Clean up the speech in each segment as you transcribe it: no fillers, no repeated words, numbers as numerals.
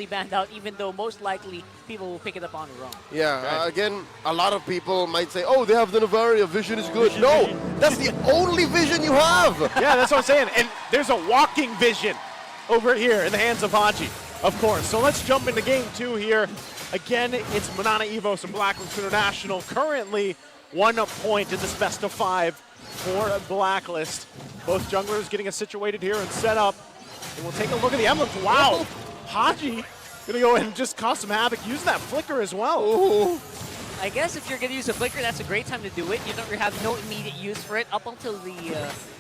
banned out, even though most likely people will pick it up on their own. Yeah, again, a lot of people might say, oh, they have the Navaria, vision is good. No, that's the only vision you have. Yeah, that's what I'm saying. And there's a walking vision over here in the hands of Haji, of course. So let's jump into game 2 here. Again, it's Minana, EVOS, and Blacklist International. Currently 1 point in this best of 5 for Blacklist. Both junglers getting us situated here and set up. And we'll take a look at the emblems. Wow, Haji gonna go ahead and just cause some havoc. Use that flicker as well. Ooh. I guess if you're gonna use a flicker, that's a great time to do it. You don't have no immediate use for it up until the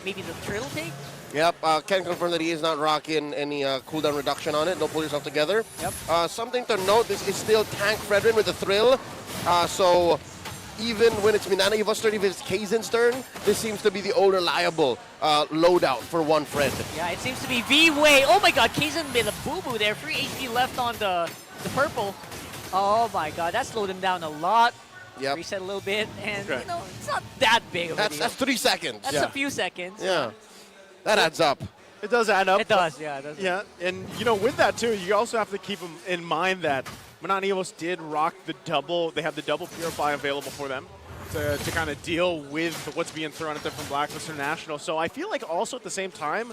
maybe the turtle take. Yep, can confirm that he is not rocking any cooldown reduction on it. Don't pull yourself together. Yep. Something to note, this is still Tank Fredrin with the thrill. So even when it's Minana EVOS turn, if it's Kaizen's turn, this seems to be the old reliable loadout for one Fred. Yeah, it seems to be V-Way. Oh my god, Kaizen made a boo-boo there. 3 HP left on the purple. Oh my god, that slowed him down a lot. Yep. Reset a little bit, and you know, it's not that big of a deal. That's 3 seconds. That's a few seconds. Yeah. That adds up. It does add up. It does, yeah. It does. Yeah, and you know, with that too, you also have to keep in mind that Minana EVOS did rock the double. They have the double Purify available for them to kind of deal with what's being thrown at them from Blacklist International. So I feel like also at the same time,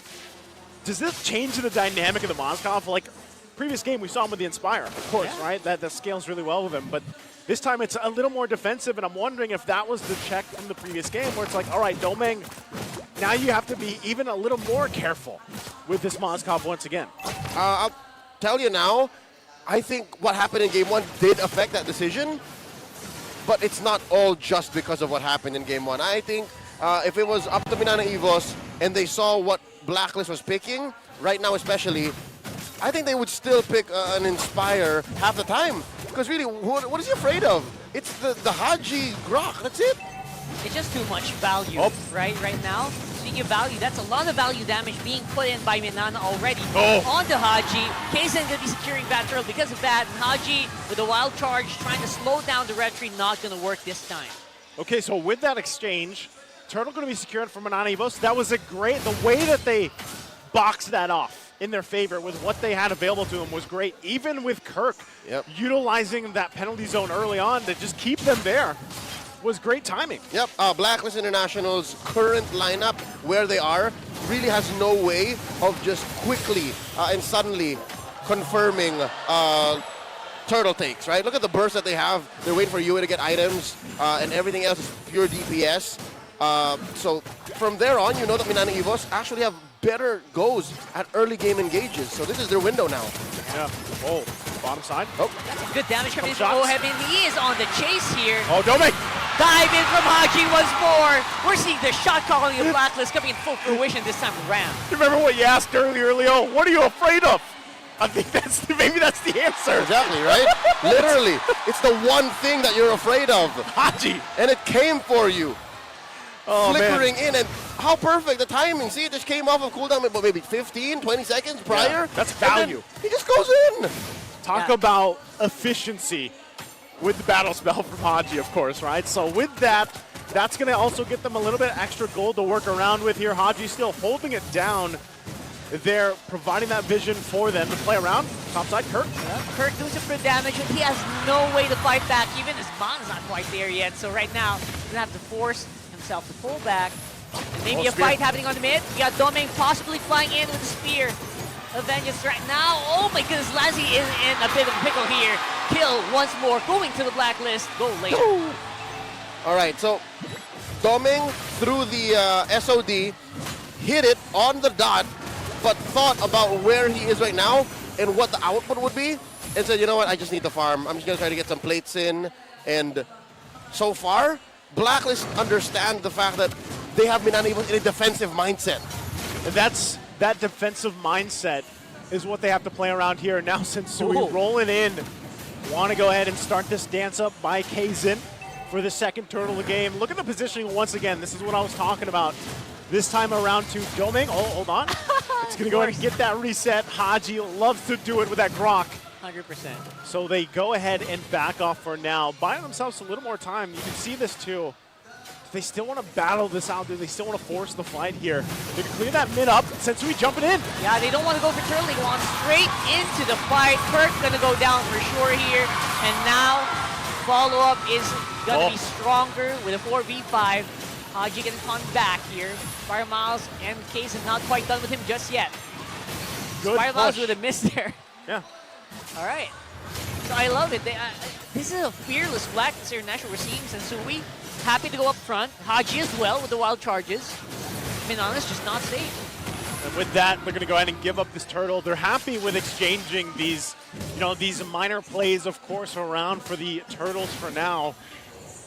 does this change the dynamic of the Mozkov? Like previous game, we saw him with the Inspire, of course, right? That scales really well with him, but this time it's a little more defensive, and I'm wondering if that was the check from the previous game where it's like, all right, Domeng, now you have to be even a little more careful with this Mozkov once again. I'll tell you now, I think what happened in game 1 did affect that decision, but it's not all just because of what happened in game 1. I think if it was up to Minana EVOS and they saw what Blacklist was picking, right now especially, I think they would still pick an Inspire half the time. Because really, what is he afraid of? It's the Haji Grok, that's it. It's just too much value, right now. Speaking of value, that's a lot of value damage being put in by Minana already onto Haji. Kaizen going to be securing that turtle because of that. And Haji, with a wild charge, trying to slow down the retry, not going to work this time. Okay, so with that exchange, turtle going to be secured from Minana EVOS. That was the way that they boxed that off in their favor with what they had available to them was great. Even with Kirk utilizing that penalty zone early on to just keep them there was great timing. Yep, Blacklist International's current lineup, where they are, really has no way of just quickly and suddenly confirming turtle takes, right? Look at the burst that they have. They're waiting for Yue to get items, and everything else is pure DPS. So from there on, you know that Minana EVOS actually have better goes at early game engages. So this is their window now. Yeah. Oh, bottom side. Oh, that's a good damage coming in from Oheb, and he is on the chase here. Oh, Domeng! Dive in from Haji once more. We're seeing the shot calling of Blacklist coming in full fruition this time around. You remember what you asked earlier, Leo? What are you afraid of? I think maybe that's the answer. Exactly, right? Literally. It's the one thing that you're afraid of. Haji! And it came for you. Oh, flickering in, and how perfect the timing. See, it just came off of cooldown about maybe 15, 20 seconds prior. Yeah, that's value. He just goes in. Talk about efficiency with the battle spell from Haji, of course, right? So with that, that's going to also get them a little bit extra gold to work around with here. Haji still holding it down. They're providing that vision for them to play around. Topside, Kirk. Yeah, Kirk doing some good damage, and he has no way to fight back. Even his mana's not quite there yet. So right now, he's going to have to force himself to pull back. And maybe a fight happening on the mid. You got Domeng possibly flying in with a spear of Vengeance right now. Oh my goodness, Lazzy is in a bit of a pickle here. Kill once more, going to the Blacklist. Go later. All right, so Domeng through the SOD, hit it on the dot, but thought about where he is right now and what the output would be, and said, you know what, I just need to farm. I'm just going to try to get some plates in, and so far, Blacklist understand the fact that they have been unable in a defensive mindset. And that defensive mindset is what they have to play around here. Now since Sui rolling in, want to go ahead and start this dance up by Kaizen for the second turtle of the game. Look at the positioning once again. This is what I was talking about. This time around to Domeng. Oh, hold on. It's going to go ahead and get that reset. Haji loves to do it with that Grok. 100%. So they go ahead and back off for now, buying themselves a little more time. You can see this too. they still want to battle this out. They still want to force the fight here. They can clear that mid up. Sensui jumping in. Yeah, they don't want to go for turtle. They want straight into the fight. Kirk's going to go down for sure here. And now, follow-up is going to be stronger with a 4v5. Haji can come back here. Fire Miles and Case is not quite done with him just yet. Good Fire Miles push. with a miss there. Yeah. All right. So I love it. This is a fearless Blacklist International we're seeing. Sensui happy to go up front. Haji as well with the wild charges. Minana's just not safe. And with that, they're going to go ahead and give up this turtle. They're happy with exchanging these, these minor plays, of course, around for the turtles for now.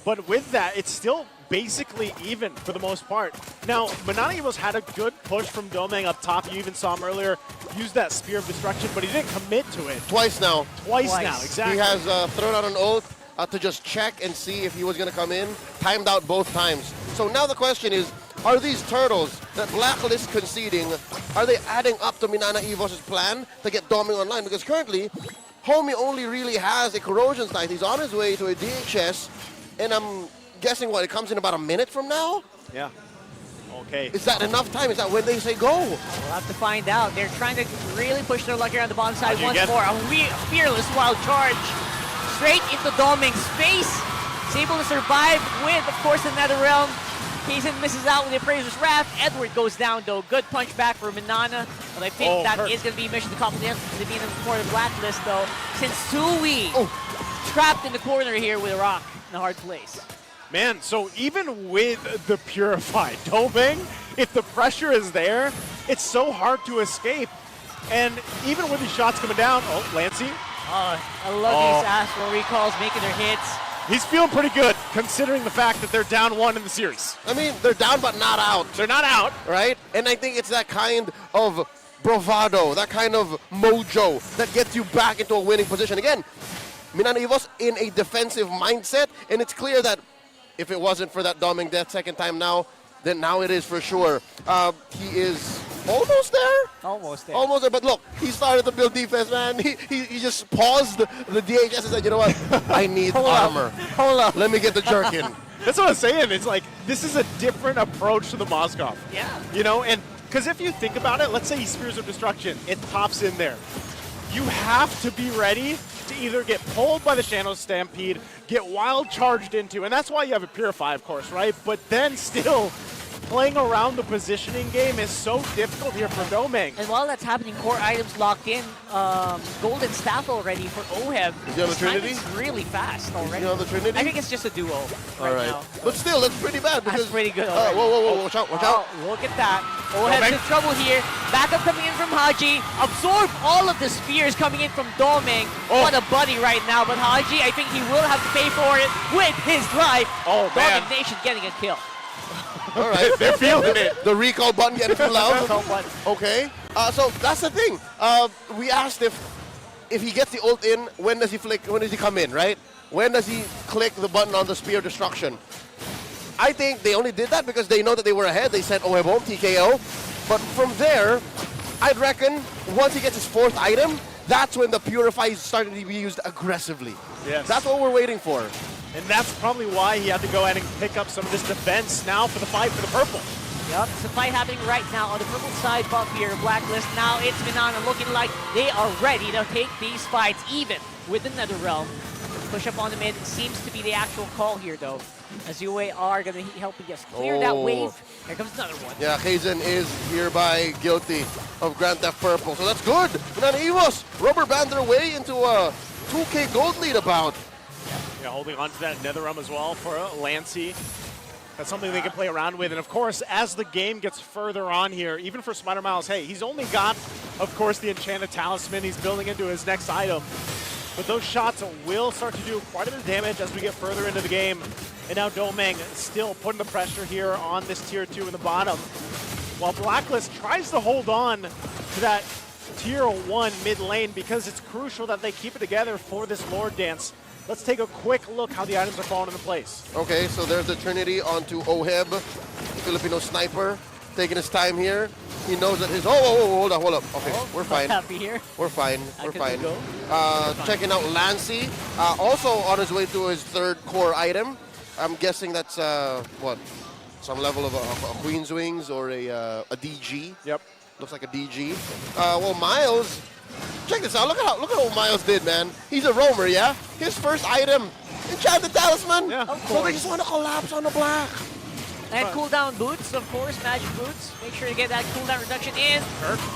But with that, it's still basically even for the most part. Now, Minana EVOS had a good push from Domeng up top. You even saw him earlier use that Spear of Destruction, but he didn't commit to it. Twice now. Twice now, exactly. He has thrown out an ult to just check and see if he was going to come in. Timed out both times. So now the question is, are these turtles that Blacklist conceding, are they adding up to Minana EVOS' plan to get Domeng online? Because currently, Homie only really has a Corrosion Scythe. He's on his way to a DHS, and I'm guessing what, it comes in about a minute from now? Yeah. Okay. Is that enough time? Is that when they say go? We'll have to find out. They're trying to really push their luck here on the bottom side once more. A fearless wild charge straight into Domeng's face. He's able to survive with, of course, the Netherrealm. Kaysen misses out with the Appraiser's Wrath. Edward goes down, though. Good punch back for Minana. But I think that is going to be mission accomplished to be in the Blacklist, though. Sensui trapped in the corner here with a rock in a hard place. Man, so even with the Purified Domeng, if the pressure is there, it's so hard to escape. And even with these shots coming down, Lancey. I love these Astral Recalls making their hits. He's feeling pretty good, considering the fact that they're down 1 in the series. I mean, they're down but not out. They're not out. Right? And I think it's that kind of bravado, that kind of mojo that gets you back into a winning position. Again, Minana EVOS in a defensive mindset, and it's clear that if it wasn't for that Domeng death second time now, then now it is for sure. He is almost there? Almost there. Almost there, but look, he started to build defense, man. He just paused the DHS and said, you know what, I need armor. Hold up. Let me get the jerkin. That's what I'm saying. It's like, this is a different approach to the Moskov. Yeah. And because if you think about it, let's say he Spears of Destruction, it pops in there. You have to be ready to either get pulled by the Shadow Stampede, get wild charged into, and that's why you have a Purify, of course, right? But then still, playing around the positioning game is so difficult here for Domeng. And while that's happening, core items locked in. Golden Staff already for Oheb. Is he on the Trinity? It's really fast already. Is he on the Trinity? I think it's just a duo All right. now. But still, that's pretty bad. Because, That's pretty good. whoa, watch out, watch out. Look at that. Oheb's in trouble here. Backup coming in from Haji. Absorb all of the spears coming in from Domeng. What a buddy right now. But Haji, I think he will have to pay for it with his life. Man. Domeng Nation getting a kill. All right. They're feeling it. The recall button getting too loud. Recall button. Okay. So that's the thing. We asked if he gets the ult in, when does he flick? When does he come in, right? When does he click the button on the Spear of Destruction? I think they only did that because they know that they were ahead. They said, oh, home, TKO. But from there, I'd reckon once he gets his 4th item, that's when the Purify is starting to be used aggressively. Yes. That's what we're waiting for. And that's probably why he had to go ahead and pick up some of this defense now for the fight for the purple. Yep, it's a fight happening right now on the purple side buff here, Blacklist. Now it's Minana looking like they are ready to take these fights even with the Netherrealm. Push up on the mid seems to be the actual call here, though. As UA are going to help us clear that wave. Here comes another one. Yeah, Kaysen is hereby guilty of Grand Theft Purple. So that's good. Minana EVOS rubber band their way into a 2K gold lead about. Yeah, holding on to that Netherrealm as well for Lancey. That's something they can play around with. And of course, as the game gets further on here, even for Spider Miles, hey, he's only got, of course, the Enchanted Talisman he's building into his next item. But those shots will start to do quite a bit of damage as we get further into the game. And now Domeng still putting the pressure here on this tier 2 in the bottom. While Blacklist tries to hold on to that tier 1 mid lane because it's crucial that they keep it together for this Lord Dance. Let's take a quick look how the items are falling into place. Okay, so there's the Trinity onto Oheb, Filipino sniper, taking his time here. He knows that his, hold up. Okay, we're fine. Happy here. We're fine, we're fine. Go. Checking out Lancey, also on his way to his 3rd core item. I'm guessing that's what, some level of a Queen's Wings or a DG. Yep. Looks like a DG. Well, Miles, check this out. Look at what Miles did, man. He's a roamer, yeah. His first item, Enchanted Talisman. Yeah. Of So they course. just want to collapse on the black. And cooldown boots, of course, magic boots. Make sure to get that cooldown reduction in.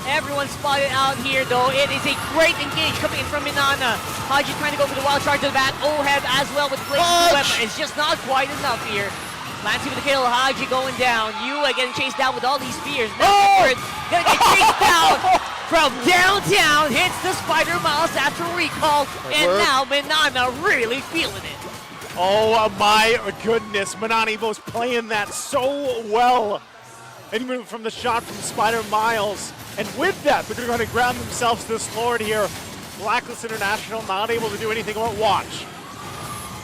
Everyone spotted out here, though. It is a great engage coming in from Minana. Haji trying to go for the wild charge to the back. Oheb as well with the blazing weapon. It's just not quite enough here. Lancy with the kill. Haji going down. Yua getting chased down with all these spears. Gonna get chased down from downtown. Hits the spider mouse after recall. And now Minana really feeling it. Oh my goodness, Minana EVOS playing that so well. And even from the shot from Spider Miles. And with that, they're going to ground themselves to this Lord here. Blacklist International not able to do anything but watch.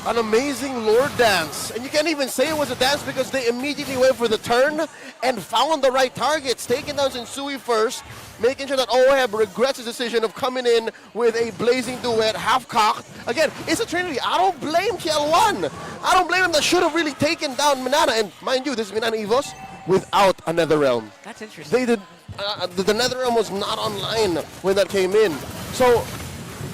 An amazing Lord dance. And you can't even say it was a dance because they immediately went for the turn and found the right targets. Taking down Sensui first, making sure that Oheb regrets his decision of coming in with a blazing duet, half-cocked. Again, it's a Trinity. I don't blame TL1. I don't blame him. That should have really taken down Minana. And mind you, this is Minana EVOS without a Netherrealm. That's interesting. They did. The Netherrealm was not online when that came in. So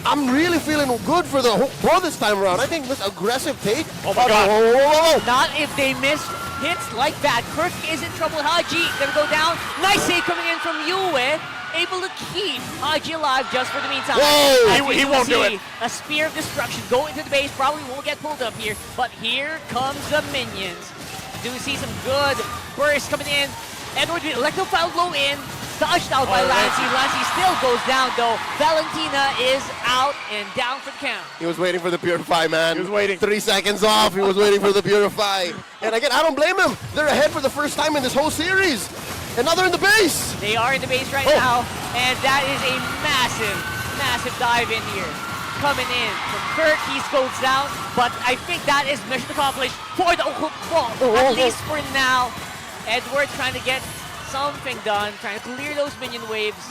I'm really feeling good for the pro this time around. I think this aggressive take. Oh my God. Whoa. Not if they miss hits like that. Kirk is in trouble. Haji gonna go down. Nice save coming in from Yue. Able to keep Haji alive just for the meantime. Whoa! As He we won't do see it. A spear of destruction going into the base. Probably won't get pulled up here. But here comes the minions. Do see some good bursts coming in. Edward with Electrofile low in. Dodged out by Lancy. Lancy still goes down though. Valentina is out and down for the count. He was waiting for the Purify, man. He was waiting. 3 seconds off. He was waiting for the Purify. And again, I don't blame him. They're ahead for the first time in this whole series. And now they're in the base. They are in the base right now, and that is a massive, massive dive in here. Coming in from Kirk, he goes down, but I think that is mission accomplished for the ball, at least for now. Edward trying to get something done, trying to clear those minion waves.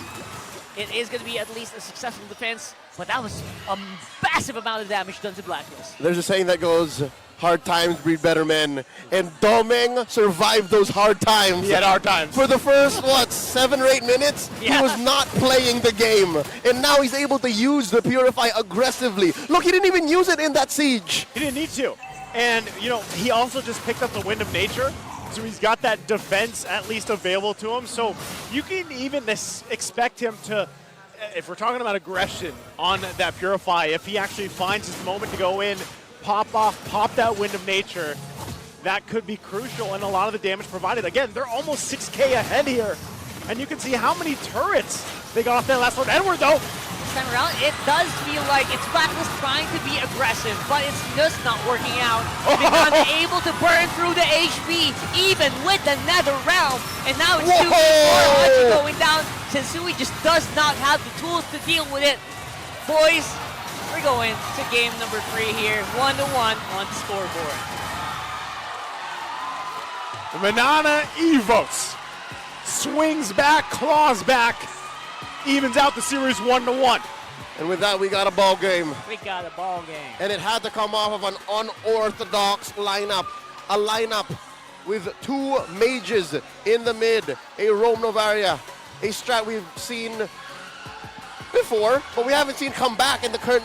It is going to be at least a successful defense, but that was a massive amount of damage done to Blacklist. There's a saying that goes, hard times breed better men. And Domeng survived those hard times. He had hard times. For the first, 7 or 8 minutes, Yeah. he was not playing the game. And now he's able to use the Purify aggressively. Look, he didn't even use it in that siege. He didn't need to. And, he also just picked up the Wind of Nature. So he's got that defense at least available to him. So you can even expect him to, if we're talking about aggression on that Purify, if he actually finds his moment to go in, pop that Wind of Nature, that could be crucial in a lot of the damage provided. Again, they're almost 6K ahead here. And you can see how many turrets they got off that last one. Edward, though. This time around, it does feel like it's Blacklist trying to be aggressive, but it's just not working out. They're unable to burn through the HP, even with the Nether Realm. And now it's 2v4, Haji going down. Sensui just does not have the tools to deal with it. Boys, we're going to game number 3 here, 1-1 on the scoreboard. Minana EVOS swings back, claws back, evens out the series 1-1. And with that, we got a ball game. We got a ball game. And it had to come off of an unorthodox lineup. A lineup with 2 mages in the mid. A Rome Novaria. A strat we've seen before, but we haven't seen come back in the current